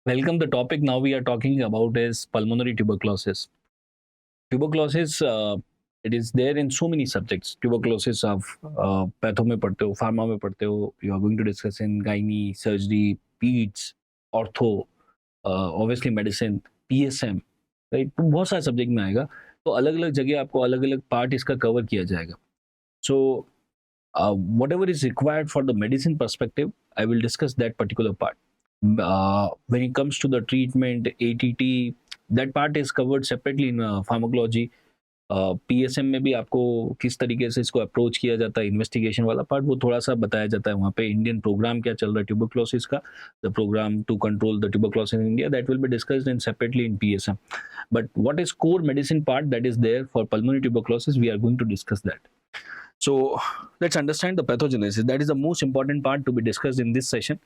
Welcome. The topic now we are talking about is pulmonary tuberculosis. Tuberculosis, it is there in so many subjects. Tuberculosis of patho में पढ़ते हो, pharma में पढ़ते हो. You are going to discuss in gynae, surgery, peds, ortho, obviously medicine, PSM, right? तो बहुत सारे subject में आएगा. तो अलग अलग जगह आपको अलग अलग पार्ट इसका कवर किया जाएगा. So whatever is required for the medicine perspective, I will discuss that particular part. When it comes to the treatment, ATT, that part is covered separately in pharmacology. PSM में भी आपको किस तरीके से इसको अप्रोच किया जाता है, इन्वेस्टिगेशन वाला पार्ट वो थोड़ा सा बताया जाता है वहाँ पे. इंडियन प्रोग्राम क्या चल रहा है ट्यूबरक्लोसिस का, the programme to control the tuberculosis in India, that will be discussed in separately in PSM. But what is core medicine part that is there for pulmonary tuberculosis, we are going to discuss that. So let's understand the pathogenesis. That is the most important part to be discussed in this session.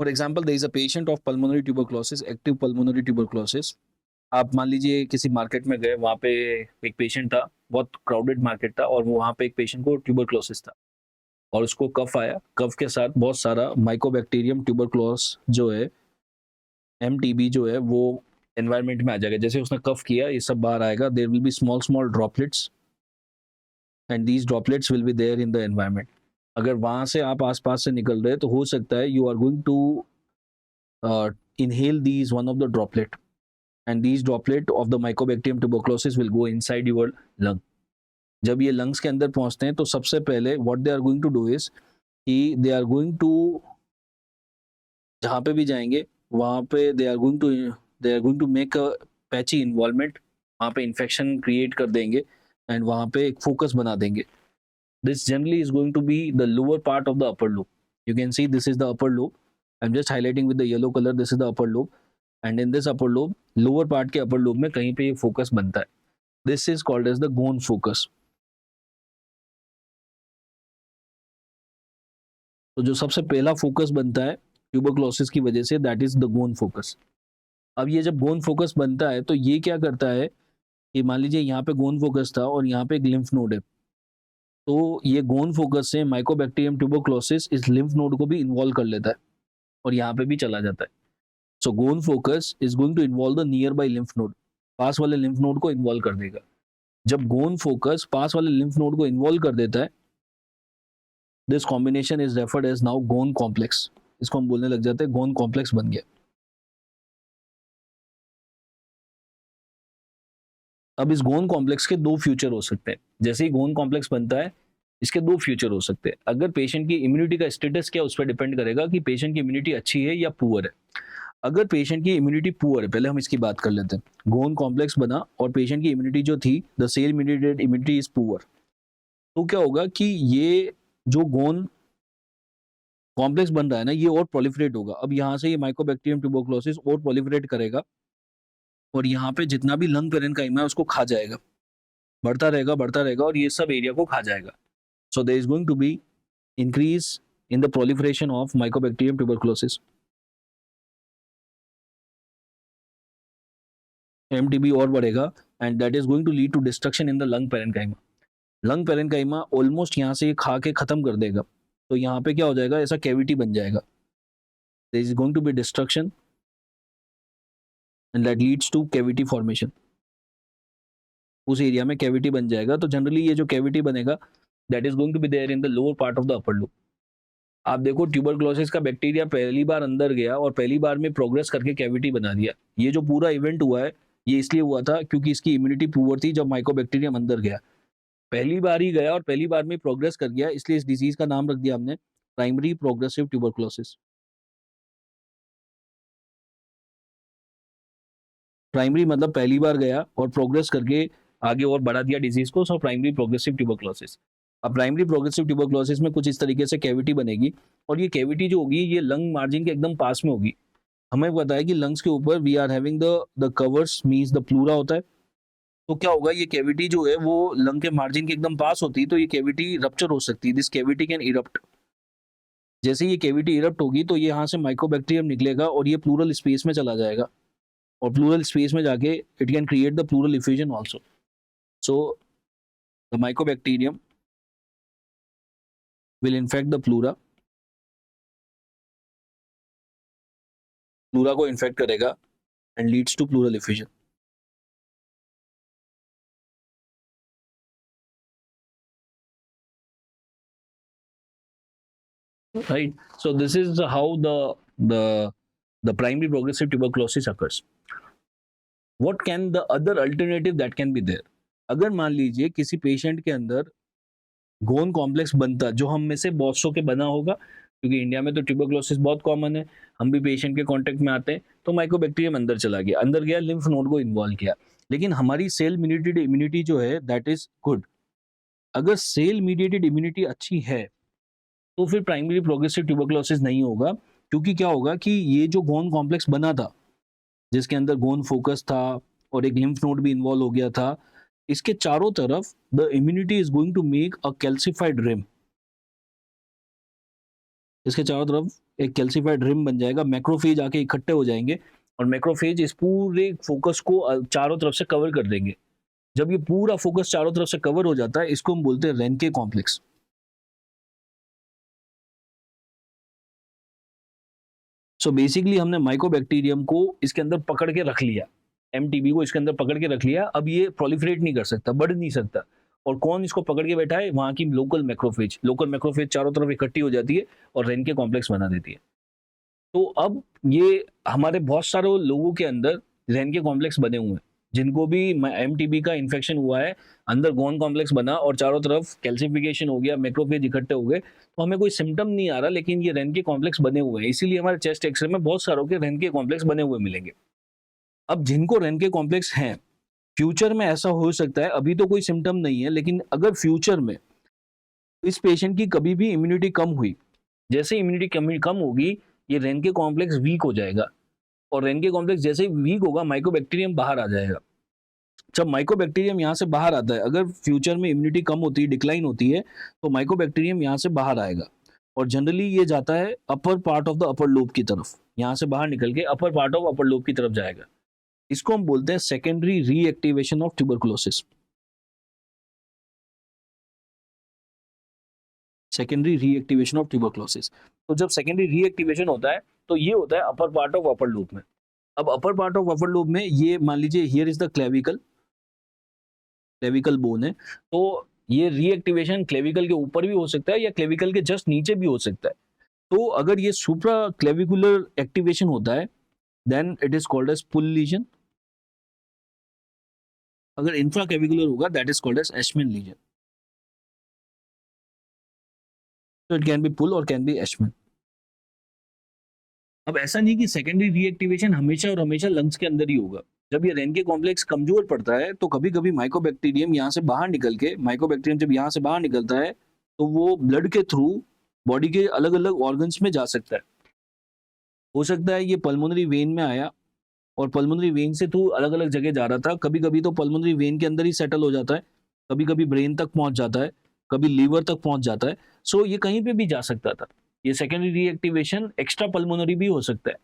For example, there is a patient of pulmonary tuberculosis, active pulmonary tuberculosis. आप मान लीजिए किसी market में गए, वहाँ पे एक patient था, बहुत क्राउडेड मार्केट था और वहाँ पे एक पेशेंट को ट्यूबरक्लोसिस था और उसको कफ आया. कफ के साथ बहुत सारा माइकोबैक्टीरियम ट्यूबरक्लोस जो है, MTB जो है, वो एनवायरनमेंट में आ जाएगा. जैसे उसने कफ किया, ये सब बाहर आएगा. There will be small small droplets and these droplets will be there in the environment. अगर वहाँ से आप आसपास से निकल रहे तो हो सकता है you are going to inhale these one of the droplet, and these droplet of the mycobacterium tuberculosis will go inside your lung. जब ये lungs के अंदर पहुंचते हैं तो सबसे पहले what they are going to do is कि they are going to, जहाँ पे भी जाएंगे वहाँ पे they are going to make a patchy involvement. वहाँ पे infection create कर देंगे and वहाँ पे एक focus बना देंगे. This generally is going to be the lower part of the upper lobe. You can see this is the upper lobe. I'm just highlighting with the yellow color. This is the upper lobe, and in this upper lobe, lower part के upper lobe में कहीं पे ये focus बनता है. This is called as the gone focus. तो जो सबसे पहला फोकस बनता है ट्यूबरक्लोसिस की वजह से, that is the Ghon focus. अब ये जब गोन फोकस बनता है तो ये क्या करता है कि मान लीजिए यहाँ पे गोन फोकस था और यहाँ पे एक लिम्फ नोड है. तो ये गोन फोकस से माइकोबैक्टीरियम ट्यूबरक्लोसिस इस लिम्फ नोड को भी इन्वॉल्व कर लेता है और यहाँ पे भी चला जाता है. So Ghon focus is going to involve the nearby lymph node. पास वाले लिम्फ नोड को इन्वॉल्व कर देगा. जब गोन फोकस पास वाले लिम्फ नोड को इन्वॉल्व कर देता है, this combination is referred as now Ghon complex. इसको हम बोलने लग जाते हैं गोन कॉम्प्लेक्स बन गया. अब इस गोन कॉम्प्लेक्स के दो फ्यूचर हो सकते हैं. जैसे ही गोन कॉम्प्लेक्स बनता है, इसके दो फ्यूचर हो सकते हैं. अगर पेशेंट की इम्यूनिटी का स्टेटस क्या, उस पर डिपेंड करेगा कि पेशेंट की इम्यूनिटी अच्छी है या पुअर है. अगर पेशेंट की इम्यूनिटी पुअर है, पहले हम इसकी बात कर लेते हैं. गोन कॉम्प्लेक्स बना और पेशेंट की इम्यूनिटी जो थी, the cell mediated immunity is poor. तो क्या होगा कि ये जो गोन कॉम्प्लेक्स बन रहा है ना, ये और प्रोलिफरेट होगा. अब यहाँ से ये माइकोबैक्टीरियम ट्यूबरक्लोसिस और प्रोलिफरेट करेगा और यहाँ पे जितना भी लंग पेरेन्काइमा है उसको खा जाएगा. बढ़ता रहेगा और ये सब एरिया को खा जाएगा. So there is going to be increase in the proliferation of mycobacterium tuberculosis. MTB और बढ़ेगा and that is going to lead to destruction in the lung parenchyma. Lung parenchyma almost यहाँ से खा के खत्म कर देगा. तो यहाँ पे क्या हो जाएगा, ऐसा कैविटी बन जाएगा. There is going to be destruction and that leads to cavity formation. उस एरिया में कैविटी बन जाएगा. तो जनरली ये जो कैविटी बनेगा, that is going to be there in the lower part of the upper lobe. आप देखो ट्यूबरक्लोसिस का बैक्टीरिया पहली बार अंदर गया और पहली बार में प्रोग्रेस करके कैविटी बना दिया. ये जो पूरा इवेंट हुआ है, ये इसलिए हुआ था क्योंकि इसकी इम्यूनिटी पुअर थी. जब माइकोबैक्टीरियम अंदर गया, पहली बार ही गया और पहली बार में प्रोग्रेस कर गया, इसलिए इस डिजीज का नाम रख दिया हमने प्राइमरी प्रोग्रेसिव ट्यूबरक्लोसिस. प्राइमरी मतलब पहली बार गया और प्रोग्रेस करके आगे और बढ़ा दिया डिजीज को. So primary progressive tuberculosis. अब प्राइमरी प्रोग्रेसिव ट्यूबरक्लोसिस में कुछ इस तरीके से कैविटी बनेगी और ये कैविटी जो होगी, ये लंग मार्जिन के एकदम पास में होगी. हमें पता है कि लंग्स के ऊपर we are having the covers, means the pleura होता है. तो क्या होगा, ये कैविटी जो है वो लंग के मार्जिन के एकदम पास होती है, तो ये कैविटी रप्चर हो सकती है. This cavity can erupt. जैसे ये कैविटी इरप्ट होगी तो ये यहाँ से माइकोबैक्टीरियम निकलेगा और ये प्लूरल स्पेस में चला जाएगा और प्लूरल स्पेस में जाके it can create the pleural effusion also. So the mycobacterium will infect the pleura pleura को इन्फेक्ट करेगा and leads to pleural effusion. Right. So this is how the primary progressive tuberculosis occurs. What can the other alternative that can be there? अगर मान लीजिए किसी patient के अंदर गोन complex बनता, जो हम में से बहुत सौ के बना होगा, क्योंकि इंडिया में तो ट्यूबरक्लोसिस बहुत कॉमन है, हम भी पेशेंट के कांटेक्ट में आते हैं, तो माइकोबैक्टीरियम अंदर गया, लिम्फ नोड को इन्वॉल्व किया, लेकिन हमारी सेल मीडिएटेड इम्यूनिटी जो है दैट इज गुड. अगर सेल मीडिएटेड इम्यूनिटी अच्छी है तो फिर प्राइमरी प्रोग्रेसिव ट्यूबरक्लोसिस नहीं होगा, क्योंकि क्या होगा कि ये जो गोन कॉम्प्लेक्स बना था, जिसके अंदर गोन फोकस था और एक लिम्फ नोड भी इन्वॉल्व हो गया था, इसके चारों तरफ the immunity is going to make a calcified rim. इसके चारों तरफ एक कैल्सिफाइड रिम बन जाएगा, मैक्रोफेज आके इकट्ठे हो जाएंगे और मैक्रोफेज इस पूरे फोकस को चारों तरफ से कवर कर देंगे. जब ये पूरा फोकस चारों तरफ से कवर हो जाता है, इसको हम बोलते हैं रेनके कॉम्प्लेक्स. सो बेसिकली हमने माइकोबैक्टीरियम को इसके अंदर पकड़ के रख लिया, एमटीबी को इसके अंदर पकड़ के रख लिया. अब ये प्रोलिफरेट नहीं कर सकता, बढ़ नहीं सकता. और कौन इसको पकड़ के बैठा है? वहां की लोकल मैक्रोफेज चारों तरफ इकट्ठी हो जाती है और रेनके कॉम्प्लेक्स बना देती है. तो अब ये हमारे बहुत सारे लोगों के अंदर रेनके कॉम्प्लेक्स बने हुए हैं, जिनको भी एमटीबी का इन्फेक्शन हुआ है, अंदर गोन कॉम्प्लेक्स बना और चारों तरफ कैल्सिफिकेशन हो गया, मैक्रोफेज इकट्ठे हो गए, तो हमें कोई सिम्टम नहीं आ रहा, लेकिन ये रेनके कॉम्प्लेक्स बने हुए हैं. इसीलिए हमारे चेस्ट एक्सरे में बहुत सारों के रेनके कॉम्प्लेक्स बने हुए मिलेंगे. अब जिनको रेनके कॉम्प्लेक्स हैं, फ्यूचर में ऐसा हो सकता है, अभी तो कोई सिम्टम नहीं है, लेकिन अगर फ्यूचर में इस पेशेंट की कभी भी इम्यूनिटी कम हुई, जैसे इम्यूनिटी कम होगी, ये रेनके कॉम्प्लेक्स वीक हो जाएगा, और रेनके कॉम्प्लेक्स जैसे ही वीक होगा, माइकोबैक्टीरियम बाहर आ जाएगा. जब माइकोबैक्टीरियम यहाँ से बाहर आता है, अगर फ्यूचर में इम्यूनिटी कम होती है, डिक्लाइन होती है, तो माइकोबैक्टीरियम यहाँ से बाहर आएगा और जनरली ये जाता है upper part of the upper lobe की तरफ. यहाँ से बाहर निकल के upper part of upper lobe की तरफ जाएगा. इसको हम बोलते हैं secondary reactivation of tuberculosis. Secondary reactivation of tuberculosis. तो जब सेकेंडरी रीएक्टिवेशन होता है, तो ये होता है upper part of upper lobe में. अब upper part of upper lobe में ये मान लीजिए here is the clavicle bone है, तो ये रीएक्टिवेशन क्लेविकल के ऊपर भी हो सकता है या क्लेविकल के जस्ट नीचे भी हो सकता है. तो अगर ये सुप्रा क्लेविकुलर एक्टिवेशन होता है, then it is called as Puhl lesion. अगर इंफ्रा क्लेविकुलर होगा, that is called as Assmann lesion. तो इट कैन बी पुल और कैन बी एशमैन. अब ऐसा नहीं कि सेकेंडरी रीएक्टिवेशन हमेशा और हमेशा लंग्स के अंदर ही होगा. जब ये रेनके कॉम्प्लेक्स कमजोर पड़ता है, तो कभी कभी माइकोबैक्टीरियम यहाँ से बाहर निकल के, माइकोबैक्टीरियम जब यहाँ से बाहर निकलता है, तो वो ब्लड के थ्रू बॉडी के अलग अलग ऑर्गन्स में जा सकता है. हो सकता है ये पल्मोनरी वेन में आया और पल्मोनरी वेन से थ्रू अलग अलग जगह जा रहा था. कभी कभी तो पल्मोनरी वेन के अंदर ही सेटल हो जाता है, कभी कभी ब्रेन तक पहुंच जाता है, कभी लीवर तक पहुंच जाता है. सो ये कहीं पे भी जा सकता था. ये सेकेंडरी रीएक्टिवेशन एक्स्ट्रा पल्मोनरी भी हो सकता है.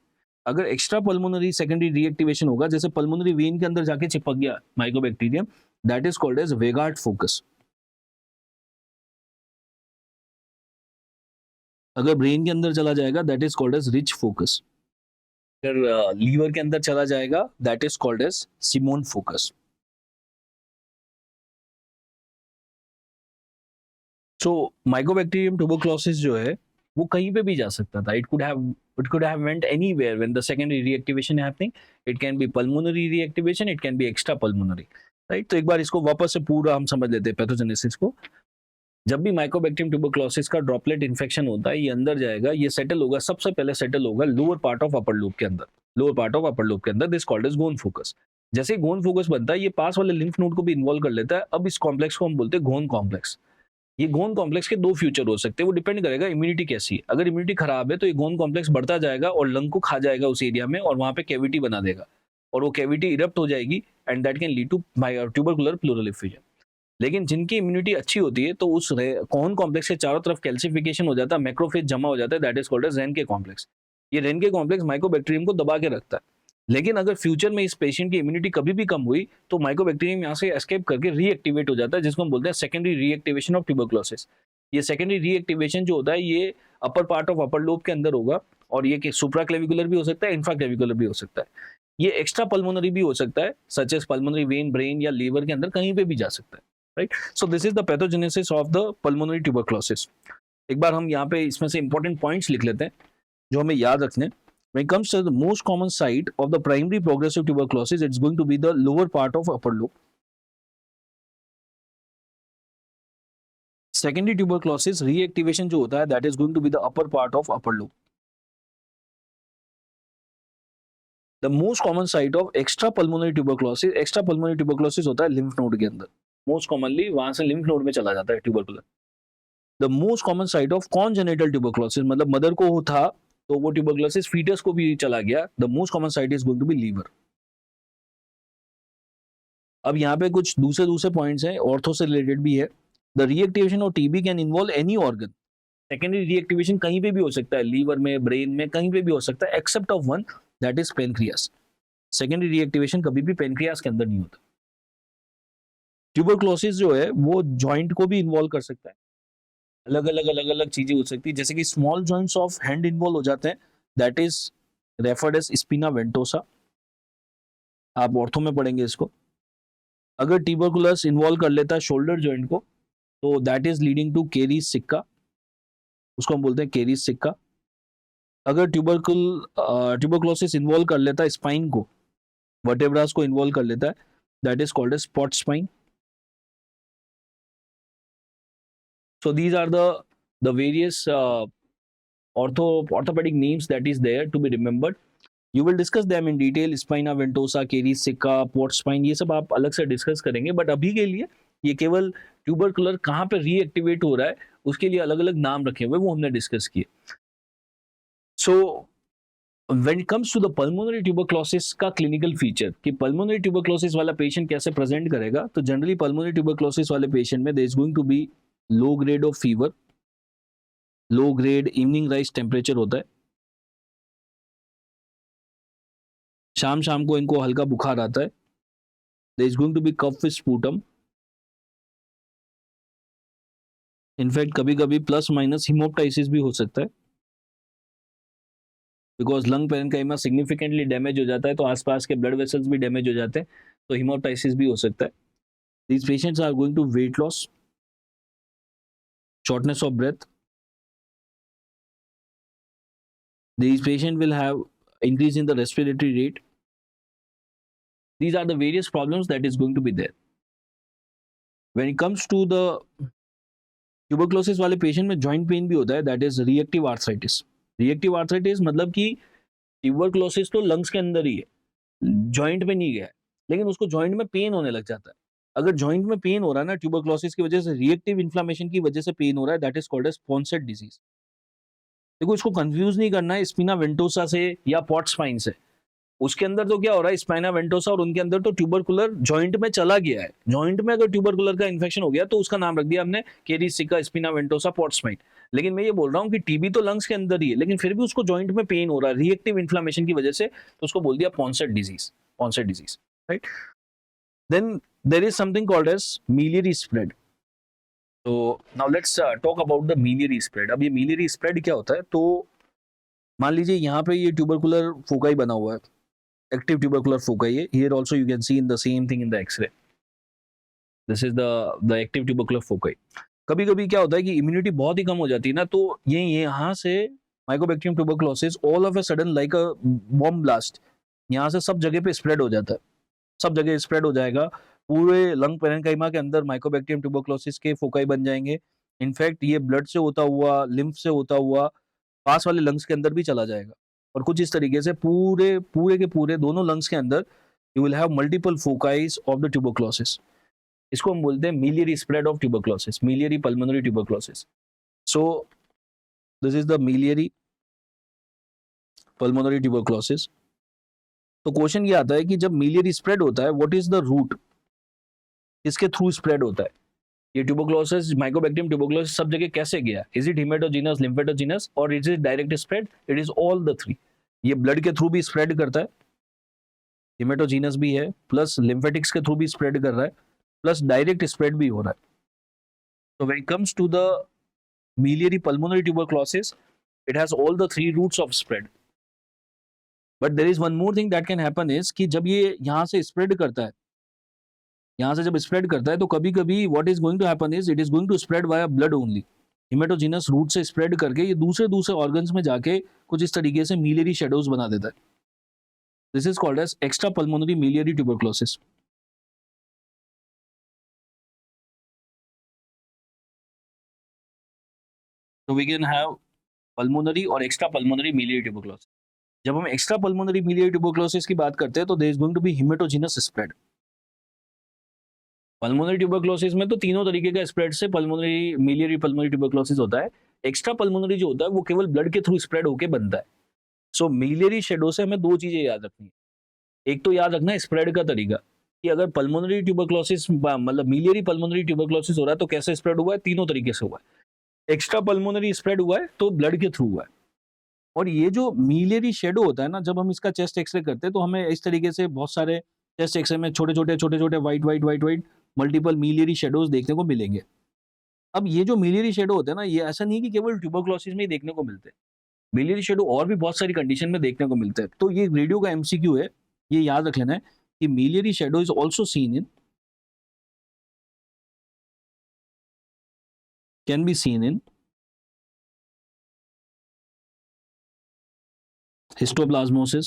अगर एक्स्ट्रा पल्मोनरी सेकेंडरी रीएक्टिवेशन होगा, जैसे पल्मोनरी वेन के अंदर जाके चिपक गया mycobacterium, that is called as Weigert focus. अगर ब्रेन के अंदर चला जाएगा, that is called as Rich focus. अगर लीवर के अंदर चला जाएगा, that is called as Simon focus. So mycobacterium tuberculosis जो है वो कहीं पे भी जा सकता था. It could have went anywhere when the secondary reactivation happening. It can be pulmonary reactivation, it can be extra pulmonary, right? तो एक बार इसको वापस से पूरा हम समझ लेते हैं पैथोजेनेसिस को. जब भी माइकोबैक्टीरियम ट्यूबरकुलोसिस का ड्रॉपलेट इन्फेक्शन होता है, ये अंदर जाएगा, ये सेटल होगा, सबसे पहले सेटल होगा lower part of upper lobe के अंदर. This called as Ghon focus. जैसे गोन फोकस बनता है, ये पास वाले लिम्फ नोड को भी इन्वॉल्व कर लेता है. अब इस कॉम्प्लेक्स को हम बोलते हैं गोन कॉम्प्लेक्स. ये गोन कॉम्प्लेक्स के दो फ्यूचर हो सकते हैं, वो डिपेंड करेगा इम्यूनिटी कैसी है. अगर इम्यूनिटी खराब है, तो ये गोन कॉम्प्लेक्स बढ़ता जाएगा और लंग को खा जाएगा उस एरिया में, और वहां पे कैविटी बना देगा, और वो कैविटी इरप्ट हो जाएगी, and that can lead to tubercular pleural effusion. लेकिन जिनकी इम्यूनिटी अच्छी होती है, तो उस गोन कॉम्प्लेक्स के चारों तरफ कैल्सिफिकेशन हो जाता है, मैक्रोफेज जमा हो जाता है, that is called as Ranke complex. ये रेनके कॉम्प्लेक्स माइकोबैक्टीरियम को दबा के रखता है. लेकिन अगर फ्यूचर में इस पेशेंट की इम्यूनिटी कभी भी कम हुई, तो माइकोबैक्टीरियम यहाँ से एस्केप करके रीएक्टिवेट हो जाता है, जिसको हम बोलते हैं सेकेंडरी रीएक्टिवेशन ऑफ ट्यूबरकुलोसिस. ये सेकेंडरी रीएक्टिवेशन जो होता है, ये upper part of upper lobe के अंदर होगा, और ये कि सुप्रा क्लेविकुलर भी हो सकता है, इंफ्रा क्लेविकुलर भी हो सकता है। ये एक्स्ट्रा पल्मोनरी भी हो सकता है, such as pulmonary vein, brain या लीवर के अंदर कहीं पे भी जा सकता है, right. So this is the pathogenesis of the pulmonary tuberculosis. एक बार हम यहाँ पे इसमें से इंपॉर्टेंट पॉइंट्स लिख लेते हैं जो हमें याद रखने। When it comes to the most common site of the primary progressive tuberculosis, it's going to be the lower part of upper lobe. Secondary tuberculosis reactivation जो होता है, that is going to be the upper part of upper lobe. The most common site of extrapulmonary tuberculosis होता है lymph node के अंदर। Most commonly वहां से lymph node में चला जाता है tubercular. The most common site of congenital tuberculosis, मतलब मदर को था तो वो ट्यूबरकुलोसिस फीटस को भी चला गया। The most common site is going to be liver. अब यहाँ पे कुछ दूसरे पॉइंट्स हैं, ऑर्थो से रिलेटेड भी है। The reactivation of TB can involve any organ. Secondary reactivation कहीं पे भी हो सकता है, लीवर में, ब्रेन में, कहीं पे भी हो सकता है, except of one, that is pancreas. Secondary reactivation कभी भी पेनक्रियास के अंदर नहीं होता। ट्यूबरकुलोसिस जो है वो जॉइंट को भी इन्वॉल्व कर सकता है, अलग अलग चीजें हो सकती है, जैसे कि small joints of hand involve हो जाते हैं, दैट इज रेफर्ड एज स्पिना वेंटोसा। आप ऑर्थो में पढ़ेंगे इसको। अगर ट्यूबरकुलस इन्वॉल्व कर लेता है शोल्डर जॉइंट को तो that is leading to caries sicca, उसको हम बोलते हैं केरीज सिक्का। अगर ट्यूबरकुलोसिस इन्वॉल्व कर लेता है स्पाइन को, वर्टेब्रास को इन्वॉल्व कर लेता है, that is called as Pott spine. So these are the various orthopedic names that is there to be remembered. You will discuss them in detail, spina ventosa, caries sicca, port spine, ये सब आप अलग से discuss करेंगे, but अभी के लिए ये केवल ट्यूबरकुलर कहाँ पे रीएक्टिवेट हो रहा है उसके लिए अलग अलग नाम रखे हुए वो हमने डिस्कस किए। So when it comes to the pulmonary tuberculosis का क्लिनिकल फीचर कि पल्मोनरी ट्यूबरकुलोसिस वाला पेशेंट कैसे प्रेजेंट करेगा, तो जनरली पल्मोनरी ट्यूबरकुलोसिस वाले पेशेंट में there is going to be low grade of fever, low grade evening rise temperature होता है, शाम को इनको हल्का बुखार आता है, there is going to be cough with sputum, in fact कभी कभी प्लस माइनस हिमोप्टाइसिस भी हो सकता है, because lung parenchyma significantly damage हो जाता है तो आसपास के ब्लड वेसल्स भी डैमेज हो जाते हैं, तो हिमोप्टाइसिस भी हो सकता है। These patients are going to weight loss, shortness of breath. These patients will have increase in the respiratory rate. These are the various problems that is going to be there. When it comes to the tuberculosis वाले patient में joint pain भी होता है, that is reactive arthritis. Reactive arthritis मतलब कि tuberculosis तो lungs के अंदर ही है, joint में नहीं गया है, लेकिन उसको joint में पेन होने लग जाता है। अगर जॉइंट में पेन हो रहा है ना ट्यूबरकुलोसिस की वजह से, रिएक्टिव इन्फ्लेमेशन की वजह से पेन हो रहा है, that is called as Poncet disease. देखो इसको कंफ्यूज नहीं करना है स्पिना वेंटोसा से या पॉट स्पाइन से। उसके अंदर तो क्या हो रहा है, स्पाइना वेंटोसा, और उनके अंदर तो ट्यूबरकुलर जॉइंट में चला गया है। जॉइंट में अगर ट्यूबरकुलर का इन्फेक्शन हो गया तो उसका नाम रख दिया हमने केरीज सिक्का, स्पिना वेंटोसा, पॉट स्पाइन। लेकिन मैं ये बोल रहा हूँ कि टीबी तो लंग्स के अंदर ही है, लेकिन फिर भी उसको जॉइंट में पेन हो रहा है रिएक्टिव इन्फ्लेमेशन की वजह से, तो उसको बोल दिया Poncet disease, right. Then there is something called as miliary spread. So now let's talk about the miliary spread. अब ये miliary spread क्या होता है, तो मान लीजिए यहाँ पे ये ट्यूबरकुलर फोकाई बना हुआ है, एक्टिव ट्यूबरकुलर फोकाई है। Here also you can see in the same thing in the X-ray. This is the active tubercular foci. कभी कभी क्या होता है कि इम्यूनिटी बहुत ही कम हो जाती है ना, तो ये यहाँ से Mycobacterium tuberculosis all of a sudden like a bomb blast यहाँ से सब जगह पे स्प्रेड हो जाता है, सब जगह स्प्रेड हो जाएगा। पूरे लंग पेरेन्काइमा के अंदर माइकोबैक्टीरियम ट्यूबरकुलोसिस के फोकाई बन जाएंगे। इनफैक्ट ये ब्लड से होता हुआ, लिम्फ से होता हुआ पास वाले लंग्स के अंदर भी चला जाएगा, और कुछ इस तरीके से पूरे के पूरे दोनों लंग्स के अंदर you will have multiple foci of the tuberculosis. इसको हम बोलते हैं miliary spread of tuberculosis, miliary pulmonary tuberculosis. So this is the miliary pulmonary tuberculosis. तो क्वेश्चन ये आता है कि जब मिलियरी स्प्रेड होता है, व्हाट इज द रूट, इसके थ्रू स्प्रेड होता है ये ट्यूबरकुलोसिस, माइकोबैक्टीरियम ट्यूबरकुलोसिस सब जगह कैसे गया? इज इट हेमेटोजीनस, लिम्फेटोजीनस, और is it direct spread? It is all the three. ये ब्लड के थ्रू भी स्प्रेड करता है, हेमेटोजीनस भी है, प्लस लिम्फेटिक्स के थ्रू भी स्प्रेड कर रहा है, प्लस डायरेक्ट स्प्रेड भी हो रहा है। तो when it comes to the miliary pulmonary tuberculosis, It has all the three routes of spread. But there is one more thing that can happen is कि जब ये यहाँ से spread करता है, यहाँ से जब spread करता है तो कभी कभी what is going to happen is it is going to spread via blood only. Haematogenous route से स्प्रेड करके ये दूसरे दूसरे ऑर्गन्स में जाके कुछ इस तरीके से मिलियरी शेडोज बना देता है. This is called as extra pulmonary miliary tuberculosis. तो वी कैन हैव पल्मोनरी और एक्स्ट्रा पल्मोनरी मिलियरी ट्यूबरक्लोसिस. जब हम एक्स्ट्रा पल्मोनरी मिलियरी ट्यूबरक्लोसिस की बात करते हैं तो there is going to be haematogenous spread. Pulmonary tuberculosis में तो तीनों तरीके का स्प्रेड से पल्मोनरी मिलियरी पल्मोनरी ट्यूबरक्लोसिस होता है. एक्स्ट्रा पल्मोनरी जो होता है वो केवल ब्लड के थ्रू स्प्रेड होकर बनता है. सो मिलियरी शेडो से हमें दो चीजें याद रखनी है. एक तो याद रखना है स्प्रेड का तरीका कि अगर पल्मोनरी ट्यूबरक्लोसिस मतलब मिलियरी पल्मोनरी ट्यूबरक्लोसिस हो रहा है तो कैसे स्प्रेड हुआ है. तीनों तरीके से हुआ है. एक्स्ट्रा पल्मोनरी स्प्रेड हुआ है तो ब्लड के थ्रू हुआ है. और ये जो मिलियरी शेडो होता है ना, जब हम इसका चेस्ट एक्सरे करते हैं तो हमें इस तरीके से बहुत सारे चेस्ट एक्सरे में छोटे छोटे वाइट मल्टीपल मिलियरी शेडोज देखने को मिलेंगे. अब ये जो मिलियरी शेडो होते हैं ना, ये ऐसा नहीं कि केवल ट्यूबरक्लोसिस में ही देखने को मिलते हैं. मिलियरी शेडो और भी बहुत सारी कंडीशन में देखने को मिलते हैं. तो ये रेडियो का एमसीक्यू है, ये याद रख लेना है कि miliary shadow is also seen in can be seen in histoplasmosis,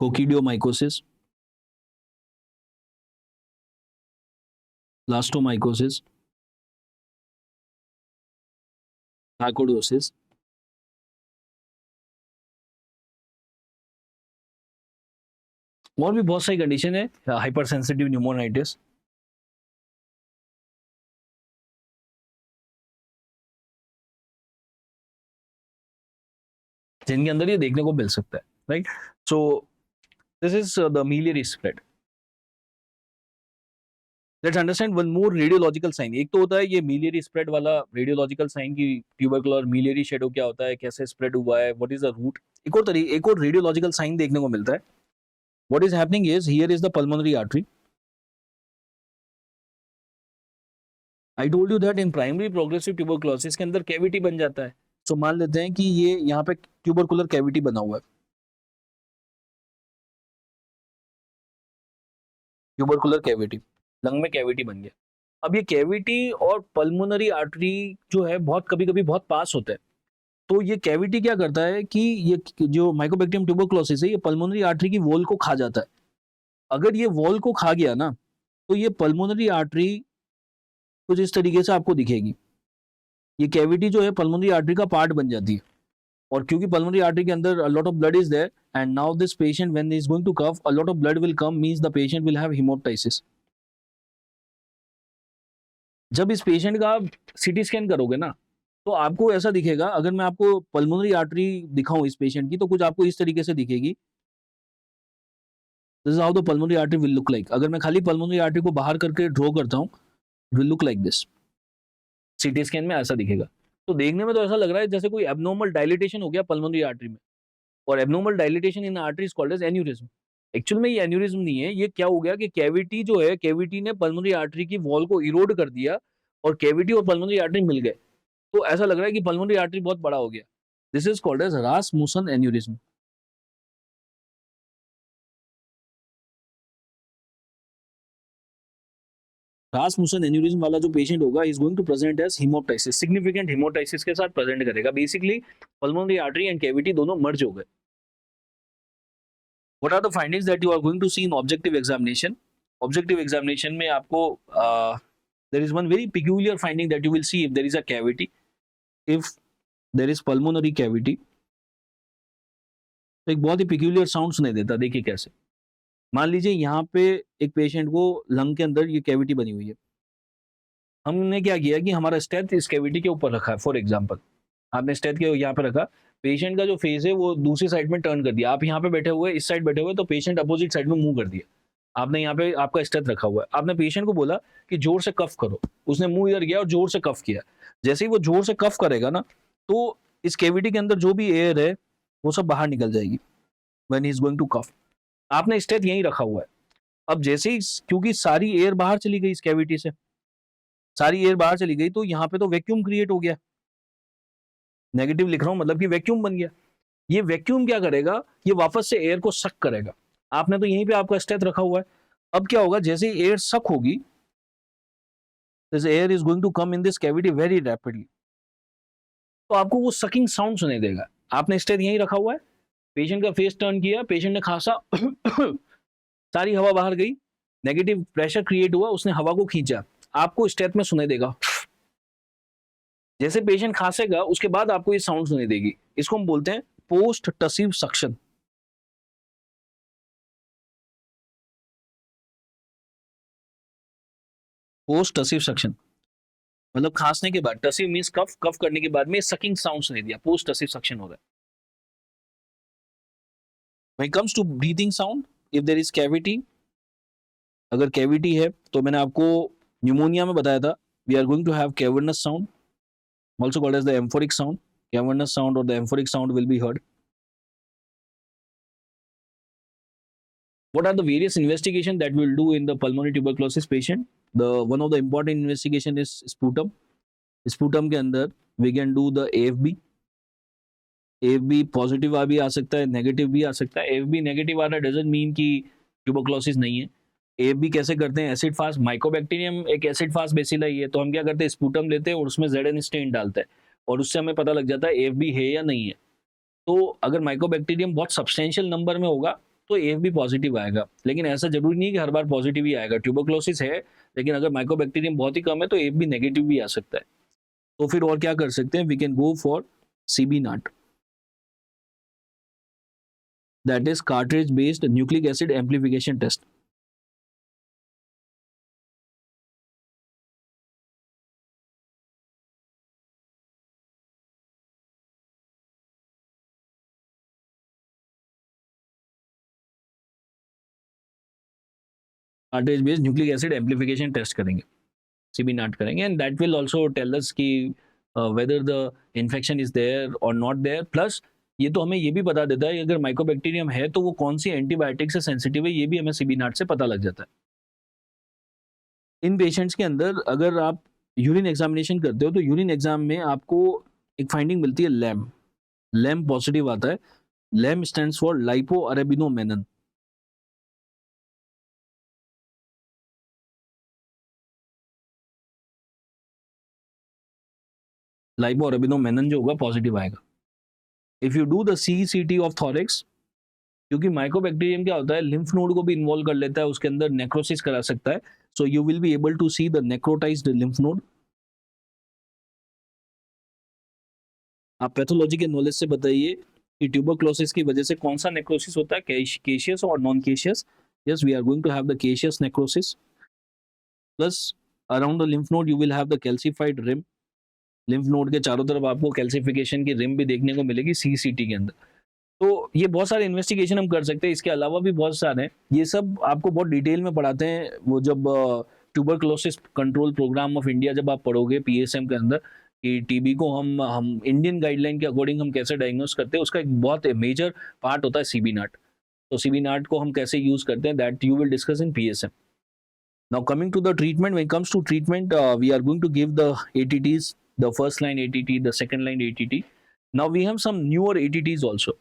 coccidiomycosis, blastomycosis, sarcoidosis, और भी बहुत सारी कंडीशन है. हाइपर सेंसिटिव न्यूमोनाइटिस, जिनके अंदर ये देखने को मिल सकता है. Right. So this is the miliary spread. Let's understand one more radiological sign. एक तो होता है ये मिलियरी स्प्रेड वाला रेडियोलॉजिकल साइन की ट्यूबरकुलर मिलियरी शेडो क्या होता है, कैसे स्प्रेड हुआ है, व्हाट इज द रूट. एक और रेडियोलॉजिकल साइन देखने को मिलता है. What is happening is here is the pulmonary artery. I told you that in primary progressive tuberculosis के अंदर कैविटी बन जाता है. तो मान लेते हैं कि ये यहाँ पे ट्यूबरकुलर कैविटी बना हुआ है. ट्यूबरकुलर कैविटी, लंग में कैविटी बन गया. अब ये कैविटी और पल्मोनरी आर्टरी जो है बहुत कभी कभी बहुत पास होता है. तो ये कैविटी क्या करता है कि ये जो माइकोबैक्टीरियम ट्यूबरकुलोसिस है ये पल्मोनरी आर्टरी की वॉल को खा जाता है. अगर ये वॉल को खा गया ना तो ये पल्मोनरी आर्टरी कुछ इस तरीके से आपको दिखेगी. ये कैविटी जो है पल्मोनरी आर्टरी का पार्ट बन जाती है. और क्योंकि पल्मोनरी आर्टरी के अंदर a lot of blood is there and now this patient when he is going to cough a lot of blood will come means the patient will have hemoptysis. जब इस patient का आप CT scan करोगे ना तो आपको ऐसा दिखेगा. अगर मैं आपको पल्मोनरी आर्टरी दिखाऊं इस पेशेंट की तो कुछ आपको इस तरीके से दिखेगी. This is how the pulmonary artery will look like. अगर मैं खाली पल्मोनरी आर्टरी को बाहर करके ड्रॉ करता हूँ it will look like this. CT scan में ऐसा दिखेगा. तो देखने में तो ऐसा लग रहा है जैसे कोई एब्नॉर्मल डायलिटेशन हो गया पल्मोनरी आर्टरी में. और abnormal dilatation in artery is called as aneurysm. Actual में ये एन्यूरिज्म नहीं है. ये क्या हो गया कि कैविटी जो है, कैविटी ने पल्मोनरी आर्टरी की वॉल को इरोड कर दिया और कैविटी और पल्मोनरी आर्टरी मिल गए. तो ऐसा लग रहा है कि पल्मोनरी आर्टरी बहुत बड़ा हो गया. This is called as Rasmussen aneurysm. Rasmussen aneurysm वाला जो पेशेंट होगा is going to present as haemoptysis. Significant haemoptysis के साथ प्रेजेंट करेगा. Basically pulmonary artery and cavity दोनों मर्ज हो गए. What are the findings that you are going to see in objective examination? Objective examination में आपको there is one very peculiar finding that you will see if there is a cavity. If there is pulmonary cavity, तो एक बहुत ही peculiar sound सुनाई देता. देखिए कैसे. मान लीजिए यहाँ पे एक पेशेंट को लंग के अंदर ये कैविटी बनी हुई है. हमने क्या किया कि हमारा स्टेथ इस कैविटी के ऊपर रखा है. फॉर एग्जाम्पल आपने स्टेथ के यहाँ पे रखा. पेशेंट का जो फेस है वो दूसरी साइड में टर्न कर दिया. आप यहाँ पे बैठे हुए, इस साइड बैठे हुए, तो पेशेंट अपोजिट साइड में मूव कर दिया. आपने यहाँ पे आपका स्टेथ रखा हुआ है. आपने पेशेंट को बोला कि जोर से कफ करो. उसने मुंह इधर किया और जोर से कफ किया. जैसे ही वो जोर से कफ करेगा ना तो इस कैविटी के अंदर जो भी एयर है वो सब बाहर निकल जाएगी. When he is going to cough. आपने स्टेथ यहीं रखा हुआ है. अब जैसे ही क्योंकि सारी एयर बाहर चली गई इस कैविटी से, सारी एयर बाहर चली गई तो यहाँ पे तो वैक्यूम क्रिएट हो गया, नेगेटिव लिख रहा हूं मतलब कि वैक्यूम बन गया। ये वैक्यूम क्या करेगा, ये वापस से एयर को सक करेगा। आपने तो यहीं पे आपका स्टेथ रखा हुआ है। अब क्या होगा, जैसे ही एयर सक होगी, this air is going to come in this cavity very rapidly, तो आपको वो सकिंग साउंड सुनाई देगा। आपने स्टेथ यहीं रखा हुआ है, पेशेंट का फेस टर्न किया, पेशेंट ने खांसा सारी हवा बाहर गई, नेगेटिव प्रेशर क्रिएट हुआ, उसने हवा को खींचा, आपको स्टेथ में सुनाई देगा। जैसे पेशेंट खांसेगा उसके बाद आपको ये साउंड सुनाई देगी। इसको हम बोलते हैं post tussive suction. Post tussive suction मतलब खांसने के बाद, टसिव मींस कफ, कफ करने के बाद में सकिंग साउंड सुनाई दिया, पोस्ट टसिव सक्शन हो रहा है। When it comes to breathing sound, if there is cavity, अगर कैविटी है तो मैंने आपको न्यूमोनिया में बताया था, we are going to have cavernous sound, also called as the amphoric sound. Cavernous sound or the amphoric sound will be heard. What are the various investigation that we'll do in the pulmonary tuberculosis patient? The one of the important investigation is sputum. Sputum के अंदर we can do the AFB. AFB positive भी आ सकता है, negative भी आ सकता है। AFB negative आ रहा है डजंट मीन कि ट्यूबरक्लोसिस नहीं है। AFB कैसे करते हैं, एसिड फास्ट, माइकोबैक्टीरियम एक एसिड फास्ट बेसिलाई है, तो हम क्या करते हैं, स्पूटम लेते हैं और उसमें ZN स्टेन डालते हैं और उससे हमें पता लग जाता है AFB है या नहीं है। तो अगर माइकोबैक्टीरियम बहुत सब्सटेंशियल नंबर में होगा तो AFB पॉजिटिव आएगा, लेकिन ऐसा जरूरी नहीं कि हर बार पॉजिटिव ही आएगा। ट्यूबरक्लोसिस है लेकिन अगर माइकोबैक्टीरियम बहुत ही कम है तो AFB नेगेटिव भी आ सकता है। तो फिर और क्या कर सकते हैं, we can go for CB NAAT, that is cartridge based nucleic acid amplification test. Cartridge based nucleic acid amplification test करेंगे, CB नाट करेंगे, and that will also tell us कि whether the infection is there और not there. Plus ये तो हमें ये भी बता देता है कि अगर माइकोबैक्टीरियम है तो वो कौन सी एंटीबायोटिक से सेंसिटिव है, ये भी हमें CB नाट से पता लग जाता है। इन पेशेंट्स के अंदर अगर आप यूरिन एग्जामिनेशन करते हो तो यूरिन एग्जाम में आपको एक फाइंडिंग मिलती है लैम, लैम पॉजिटिव आता है। LAM stands for lipoarabinomannan. Lipoarabinomannan जो होगा पॉजिटिव आएगा। If you do the CCT of thorax, क्योंकि माइकोबैक्टीरियम क्या होता है, लिम्फ नोड को भी इन्वॉल्व कर लेता है, उसके अंदर नेक्रोसिस करा सकता है, so you will be able to see the necrotized lymph node. आप पैथोलॉजी के नॉलेज से बताइए कि ट्यूबरक्लोसिस की वजह से कौन सा नेक्रोसिस होता है, केशियस और non caseous. Yes, we are going to have the caseous necrosis. Plus around the lymph node you will have the calcified rim. Lymph node के चारों तरफ आपको कैल्सिफिकेशन की रिम भी देखने को मिलेगी CCT के अंदर। तो ये बहुत सारे इन्वेस्टिगेशन हम कर सकते हैं, इसके अलावा भी बहुत सारे हैं, ये सब आपको बहुत डिटेल में पढ़ाते हैं। वो जब tuberculosis control programme of India जब आप पढ़ोगे PSM के अंदर कि TB को हम इंडियन गाइडलाइन के अकॉर्डिंग हम कैसे डायग्नोस करते हैं, उसका एक बहुत मेजर पार्ट होता है CB नाट। तो CB नाट को हम कैसे यूज करते हैं, that you will discuss in PSM। Now coming to the treatment, when it comes to treatment, we are going to give the ATTs, the first line ATT, the second line ATT. Now we have some newer ATTs also.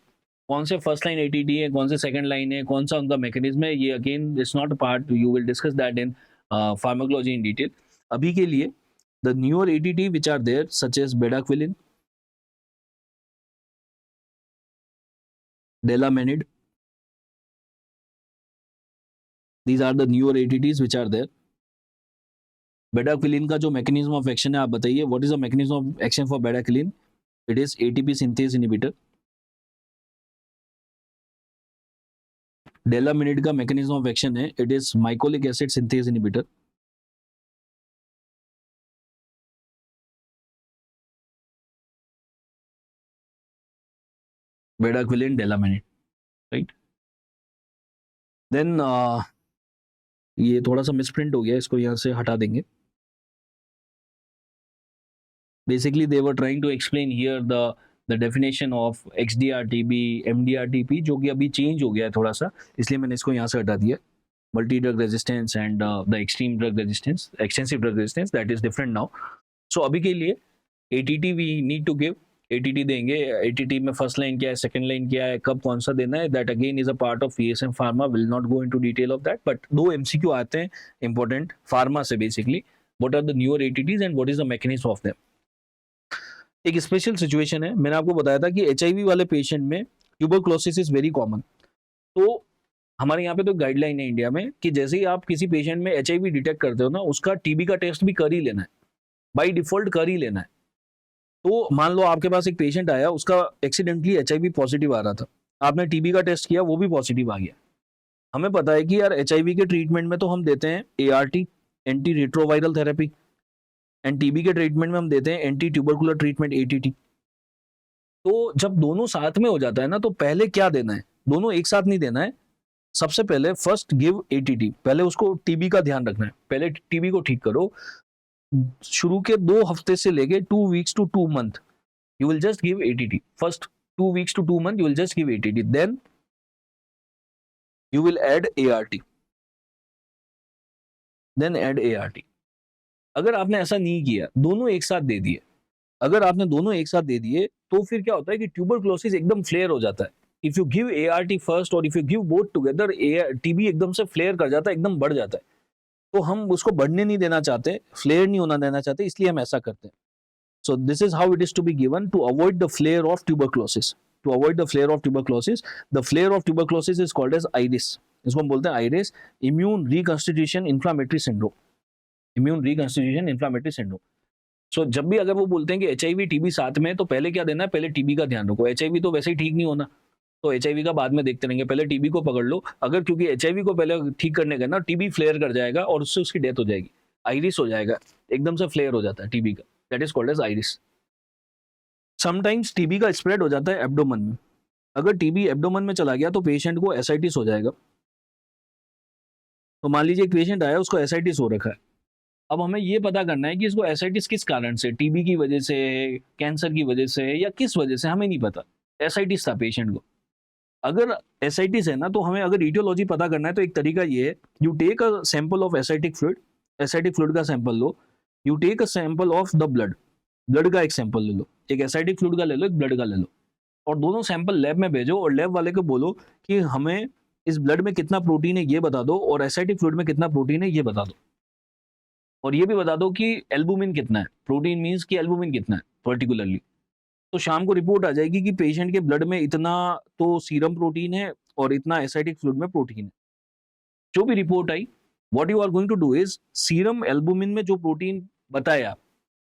कौन से first line ATT है, कौन से second line है, कौन सा उनका mechanism है, ये again it's not a part, you will discuss that in pharmacology in detail. अभी के लिए the newer ATT which are there such as bedaquiline, delamanid, these are the newer ATTs which are there. Bedaquiline का जो mechanism of action है आप बताइए, what is the mechanism of action for bedaquiline? It is ATP synthase inhibitor. Delamanid का mechanism of action है, it is mycolic acid synthase inhibitor. Bedaquiline, delamanid, right. Then ये थोड़ा सा मिसप्रिंट हो गया, इसको यहाँ से हटा देंगे। Basically they were trying to explain here the definition of XDR-TB, MDR-TB, जो कि अभी चेंज हो गया है थोड़ा सा, इसलिए मैंने इसको यहाँ से हटा दिया। multi drug resistance and the extreme drug resistance, extensive drug resistance, that is different now. So अभी के लिए ATT we need to give, ATT देंगे. ATT में फर्स्ट लाइन क्या है, सेकंड लाइन क्या है, कब कौन सा देना है, that again is a part of VSM Pharma, will not go into detail of that, but दो MCQ आते हैं important pharma से basically, what are the newer ATTs and what is the mechanism of them. एक special situation है, मैंने आपको बताया था कि HIV वाले पेशेंट में ट्यूबरक्लोसिस इज वेरी कॉमन. तो हमारे यहाँ पे तो गाइडलाइन है इंडिया में कि जैसे ही आप किसी पेशेंट में HIV डिटेक्ट करते हो ना, उसका TB का टेस्ट भी कर ही लेना है, बाय डिफॉल्ट कर ही लेना है. तो मान लो आपके पास एक पेशेंट आया, उसका एक्सीडेंटली HIV पॉजिटिव आ रहा था, आपने TB का टेस्ट किया, वो भी पॉजिटिव आ गया. हमें पता है कि यार HIV के ट्रीटमेंट में तो हम देते हैं ART, anti retroviral therapy, and TB के ट्रीटमेंट में हम देते हैं एंटी ट्यूबरकुलर ट्रीटमेंट ATT. तो जब दोनों साथ में हो जाता है ना, तो पहले क्या देना है, दोनों एक साथ नहीं देना है. सबसे पहले फर्स्ट गिव ATT, पहले उसको TB का ध्यान रखना है, पहले TB को ठीक करो. शुरू के 2 हफ्ते से लेके 2 weeks to 2 month you will just give ATT. First 2 weeks to 2 month you will just give ATT, then you will add ART, then add ART. अगर आपने ऐसा नहीं किया, दोनों एक साथ दे दिए, अगर आपने दोनों एक साथ दे दिए, तो फिर क्या होता है कि ट्यूबरक्लोसिस एकदम फ्लेयर हो जाता है. If you give ART first और if you give both together, TB एकदम से फ्लेयर कर जाता है, एकदम बढ़ जाता है. तो हम उसको बढ़ने नहीं देना चाहते, फ्लेयर नहीं होना देना चाहते, इसलिए हम ऐसा करते हैं. So this is how it is to be given to avoid the flare of tuberculosis. To avoid the flare of tuberculosis, the flare of tuberculosis is called as IRIS. इसको हम बोलते हैं IRIS, immune reconstitution inflammatory syndrome. Immune reconstitution inflammatory syndrome. So जब भी अगर वो बोलते हैं कि HIV TB साथ में, तो पहले क्या देना है, पहले TB का ध्यान रखो. HIV तो वैसे ही ठीक नहीं होना, तो HIV का बाद में देखते रहेंगे, पहले TB को पकड़ लो. अगर क्योंकि HIV को पहले ठीक करने का ना, TB फ्लेयर कर जाएगा और उससे उसकी डेथ हो जाएगी. IRIS हो जाएगा, एकदम से फ्लेयर हो जाता है TB का, that is called as IRIS. Sometimes TB का स्प्रेड हो जाता है एब्डोमन में. अगर TB एब्डोमन में चला गया तो पेशेंट को एसाइटिस हो जाएगा. तो मान लीजिए एक पेशेंट आया, उसको एसाइटिस हो रखा है. अब हमें ये पता करना है कि इसको एसाइटिस किस कारण से, TB की वजह से, कैंसर की वजह से, या किस वजह से, हमें नहीं पता. एसाइटिस था पेशेंट को. अगर एसाइटिस है ना, तो हमें अगर ईटियोलॉजी पता करना है, तो एक तरीका ये है, you take a sample of ascitic fluid, ascitic fluid का सैंपल लो. You take a sample of the blood, blood का एक सैंपल ले लो, एक एसाइटिक फ्लूइड का ले लो, एक ब्लड का ले लो, और दोनों सैंपल लैब में भेजो और लैब वाले को बोलो कि हमें इस ब्लड में कितना प्रोटीन है ये बता दो, और एसाइटिक फ्लूइड में कितना प्रोटीन है ये बता दो, और ये भी बता दो कि एल्बुमिन कितना है. प्रोटीन मीन्स कि एल्बुमिन कितना है पर्टिकुलरली. तो शाम को रिपोर्ट आ जाएगी कि पेशेंट के ब्लड में इतना तो सीरम प्रोटीन है और इतना एसाइटिक फ्लूइड में प्रोटीन है. जो भी रिपोर्ट आई, what you are going to do is, serum albumin में जो प्रोटीन बताया,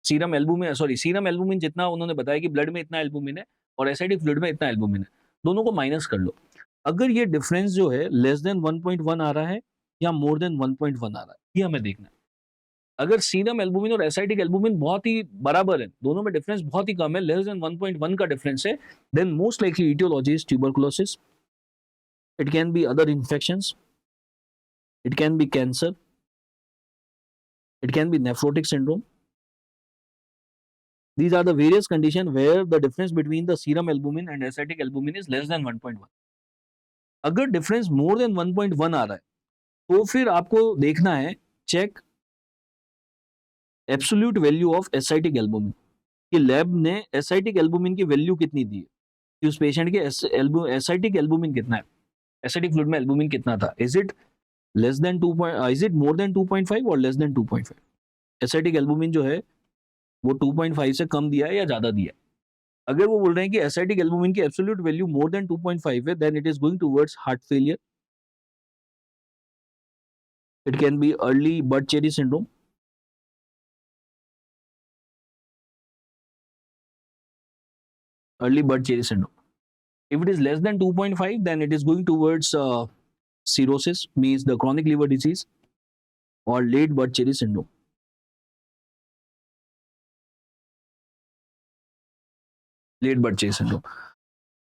सीरम एल्बुमिन जितना उन्होंने बताया कि ब्लड में इतना एल्बुमिन है और एसाइटिक फ्लूइड में इतना एल्बुमिन है, दोनों को माइनस कर लो. अगर ये डिफरेंस जो है लेस देन 1.1 आ रहा है या मोर देन 1.1 आ रहा है, ये हमें देखना है. अगर सीरम एल्बुमिन और एसाइटिक एल्बुमिन बहुत ही बराबर है, दोनों में डिफरेंस बहुत ही कम है, लेस देन 1.1 का डिफरेंस है, then most likely etiology is tuberculosis. It can be other infections, it can be cancer, it can be nephrotic syndrome. These are the various conditions where the difference between the serum albumin and acidic albumin is less than 1.1. अगर difference more than 1.1 आ रहा है, तो फिर आपको देखना है, check absolute value of ascitic albumin, कि lab ने एसिटिक एल्बुमिन की वैल्यू कितनी दी है, कि उस पेशेंट के एसिटिक एल्बुमिन कितना है, एसिटिक फ्लूइड में एल्बुमिन कितना था. Is it less than 2, is it more than 2.5 और लेस देन 2.5. एसिटिक एल्बुमिन जो है वो 2.5 से कम दिया है या ज्यादा दिया है. अगर वो बोल रहे हैं कि एसिटिक एल्बुमिन की एब्सोल्यूट वैल्यू मोर देन 2.5 है, then it is going towards heart failure. It can be early Budd Chiari syndrome. Early bud cherry syndrome. If it is less than 2.5, then it is going towards cirrhosis, means the chronic liver disease, or late bud cherry syndrome. Late bud cherry syndrome.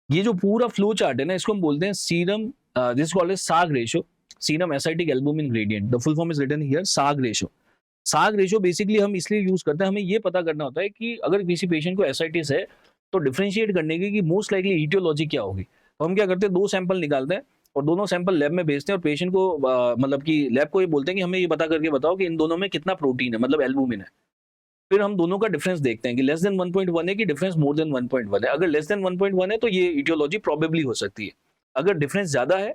ये जो पूरा flow chart है ना, इसको हम बोलते हैं serum, this called as SAAG ratio, serum ascitic albumin gradient. The full form is written here, SAAG ratio. SAAG ratio basically हम इसलिए यूज करते हैं, हमें ये पता करना होता है कि अगर किसी पेशेंट को एसाइटिस है, तो डिफरेंशिएट करने की कि मोस्ट लाइकली ईटियोलॉजी क्या होगी. तो हम क्या करते हैं, 2 सैंपल निकालते हैं, और दोनों सैंपल लैब में भेजते हैं और पेशेंट को मतलब कि लैब को ये बोलते हैं कि हमें ये पता करके बताओ कि इन दोनों में कितना प्रोटीन है, मतलब एल्बुमिन है। फिर हम दोनों का डिफरेंस देखते हैं कि लेस देन 1.1 है कि डिफरेंस मोर देन 1.1 है। अगर लेस देन 1.1 है तो ये इटियोलॉजी प्रोबेबली हो सकती है। अगर डिफरेंस ज्यादा है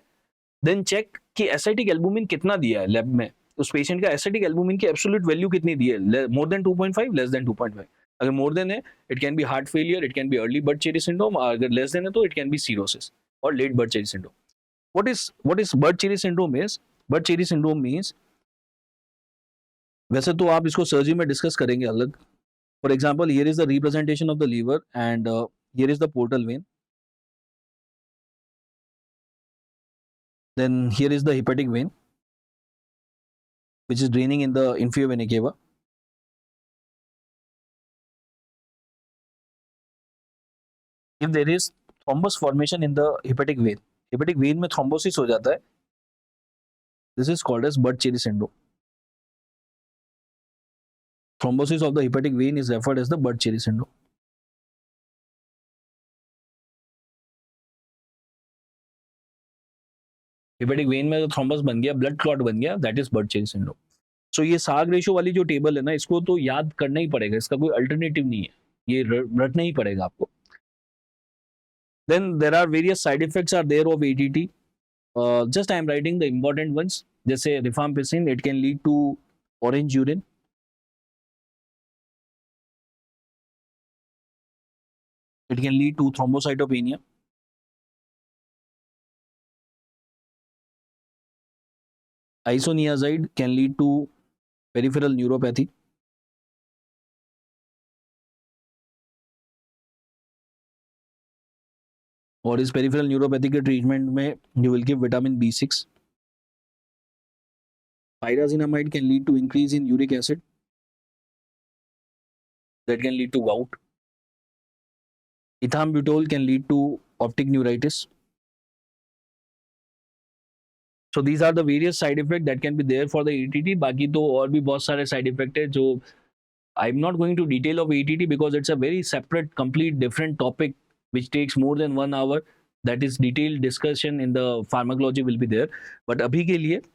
देन चेक कि एसिटिक एल्बुमिन कितना दिया है लैब में, उस पेशेंट का एसिटिक एल्बुमिन की एब्सोल्यूट वैल्यू कितनी दी है, मोर देन 2.5, लेस देन 2.5। अगर मोर देन है it can be heart failure, it can be early Budd Chiari syndrome, अगर लेस देन है तो इट कैन बी सीरोसिस और late Budd Chiari syndrome. what is Budd Chiari syndrome is? Budd Chiari syndrome means, वैसे तो आप इसको सर्जरी में डिस्कस करेंगे अलग। For example here is the representation of the liver and here is the portal vein, then here is the hepatic vein which is draining in the inferior vena cava. If there is thrombus formation in the hepatic vein में thrombosis हो जाता है, this is called as Budd-Chiari syndrome. Thrombosis of the hepatic vein is referred as the Budd-Chiari syndrome. Hepatic when में तो thrombus बन गया, blood clot बन गया, दैट इज बर्ड-चेरी सिंड्रोम। सो ये साग रेशो वाली जो टेबल है ना, इसको तो याद करना ही पड़ेगा, इसका कोई अल्टरनेटिव नहीं है, ये रटना ही पड़ेगा आपको। Then there are various side effects are there of ATT, just I am writing the important ones, जैसे rifampicin, it can lead to orange urine, it can lead to thrombocytopenia. Isoniazid can lead to peripheral neuropathy. और इस peripheral neuropathy के treatment में you will give vitamin B6. Pyrazinamide can lead to increase in uric acid. That can lead to gout. Ethambutol can lead to optic neuritis. So these are the various side effects that can be there for the ATT. बाकी तो और भी बहुत सारे side effect है जो I'm not going to detail of ATT because it's a very separate, complete different topic which takes more than 1 hour. That is detailed discussion in the pharmacology will be there. But abhi ke liye,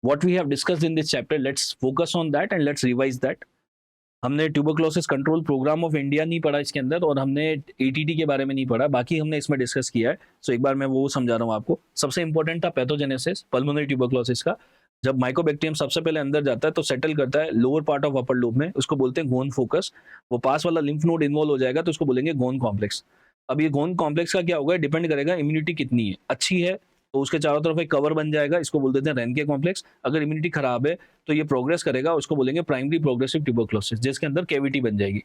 what we have discussed in this chapter, let's focus on that and let's revise that. हमने tuberculosis control programme of India नहीं पढ़ा इसके अंदर, और हमने ATT के बारे में नहीं पढ़ा, बाकी हमने इसमें डिस्कस किया है। सो एक बार मैं वो समझा रहा हूँ आपको। सबसे इंपॉर्टेंट था पैथोजेनेसिस पल्मोनरी ट्यूबरक्लोसिस का। जब माइकोबैक्टीरियम सबसे पहले अंदर जाता है तो सेटल करता है lower part of upper lobe में, उसको बोलते हैं गोन फोकस। वो पास वाला लिम्फ नोड इन्वॉल्व हो जाएगा तो उसको बोलेंगे गोन कॉम्प्लेक्स। अब ये गोन कॉम्प्लेक्स का क्या होगा, डिपेंड करेगा इम्यूनिटी कितनी है। अच्छी है तो उसके चारों तरफ एक कवर बन जाएगा, इसको बोल देते हैं रेनके कॉम्प्लेक्स। अगर इम्यूनिटी खराब है तो ये प्रोग्रेस करेगा, उसको बोलेंगे प्राइमरी प्रोग्रेसिव ट्यूबरक्लोसिस, जिसके अंदर कैविटी बन जाएगी।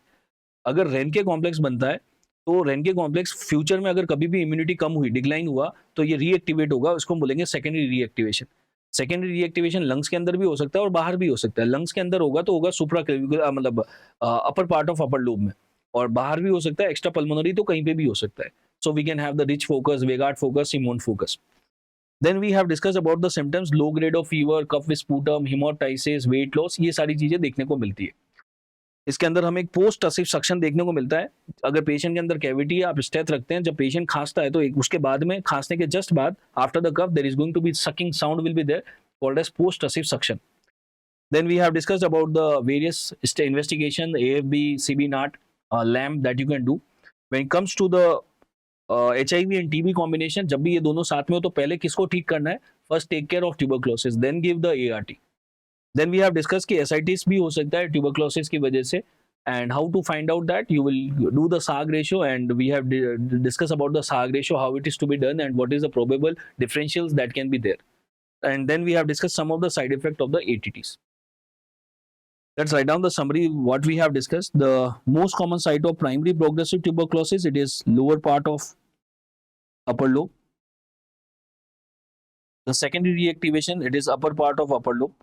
अगर रेनके कॉम्प्लेक्स बनता है तो रेनके कॉम्प्लेक्स फ्यूचर में अगर कभी भी इम्यूनिटी कम हुई, डिक्लाइन हुआ, तो ये रीएक्टिवेट होगा, उसको बोलेंगे secondary reactivation. Secondary reactivation lungs के अंदर भी हो सकता है और बाहर भी हो सकता है। लंग्स के अंदर होगा तो होगा सुप्रा मतलब upper part of upper lobe में, और बाहर भी हो सकता है एक्स्ट्रा पल्मोनरी, तो कहीं पे भी हो सकता है। So we can have the Rich focus, Weigert focus, Simon focus. Then we have discussed about the symptoms, low grade of fever, cough with sputum, hemoptysis, weight loss, ये सारी चीजें देखने को मिलती है। इसके अंदर हमें एक पोस्ट असिव सक्शन देखने को मिलता है। अगर पेशेंट के अंदर कैविटी है, आप स्टेथ रखते हैं, जब पेशेंट खांसता है तो एक उसके बाद में, खांसने के जस्ट बाद, after the cough there is going to be sucking sound will be there, called as post tussive suction. Then we have discussed about the various investigation, AFB, CB NAT, LAMP that you can do. When it comes to the HIV and TB combination, जब भी ये दोनों साथ में हो तो पहले किसको ठीक करना है? First take care of tuberculosis, then give the ART। Then we have discuss कि एसाइटिस भी हो सकता है ट्यूबरक्लोसिस की वजह से, and how to find out that, you will do the SAAG ratio, and we have discuss about the SAAG ratio, how it is to be done and what is the probable differentials that can be there, and then we have discuss some of the side effect of the ATTs. Let's write down the summary what we have discussed. The most common site of primary progressive tuberculosis, it is lower part of upper lobe. The secondary reactivation, it is upper part of upper lobe.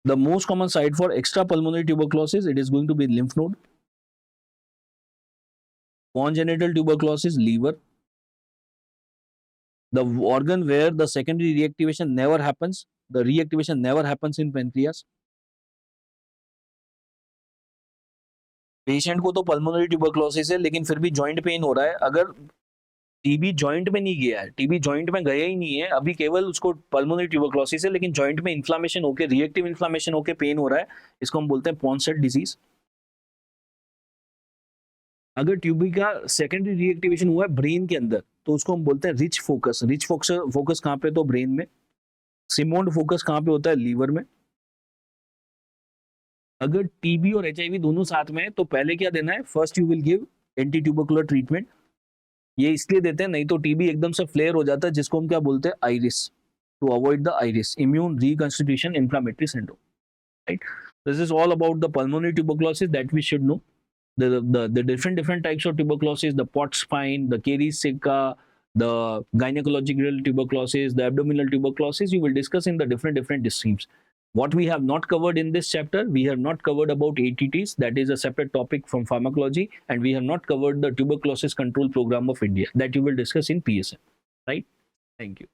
The most common site for extrapulmonary tuberculosis, it is going to be lymph node. Congenital tuberculosis, liver. The organ where the secondary reactivation never happens, the reactivation never happens in pancreas. Patient को तो pulmonary tuberculosis है लेकिन फिर भी joint pain हो रहा है, अगर टीबी जॉइंट में नहीं गया है, टीबी जॉइंट में गया ही नहीं है अभी, केवल उसको पल्मोनरी ट्यूबरक्लोसिस है, लेकिन जॉइंट में इन्फ्लामेशन होकर, रिएक्टिव इन्फ्लामेशन होकर पेन हो रहा है, इसको हम बोलते हैं पॉन्सेट डिजीज। अगर ट्यूबी का सेकेंडरी रीएक्टिवेशन हुआ है ब्रेन के अंदर, तो उसको हम बोलते हैं rich focus. Rich focus, focus कहाँ पे, तो ब्रेन में। सिमोंड फोकस कहाँ पे होता है, लीवर में। अगर टीबी और एचआईवी दोनों साथ में है, तो पहले क्या देना है, first you will give anti tubercular treatment. ये इसलिए देते हैं, नहीं तो टीबी एकदम से फ्लेयर हो जाता है, जिसको हम क्या बोलते हैं, IRIS, to avoid the IRIS, immune reconstitution inflammatory syndrome, right. This is all about the pulmonary tuberculosis that we should know. The different types of tuberculosis, the Pott's spine, the Keri-Sika, the gynecological tuberculosis, the abdominal tuberculosis, you will discuss in the different streams. What we have not covered in this chapter, we have not covered about ATTs, that is a separate topic from pharmacology, and we have not covered the tuberculosis control program of India, that you will discuss in PSM, right? Thank you.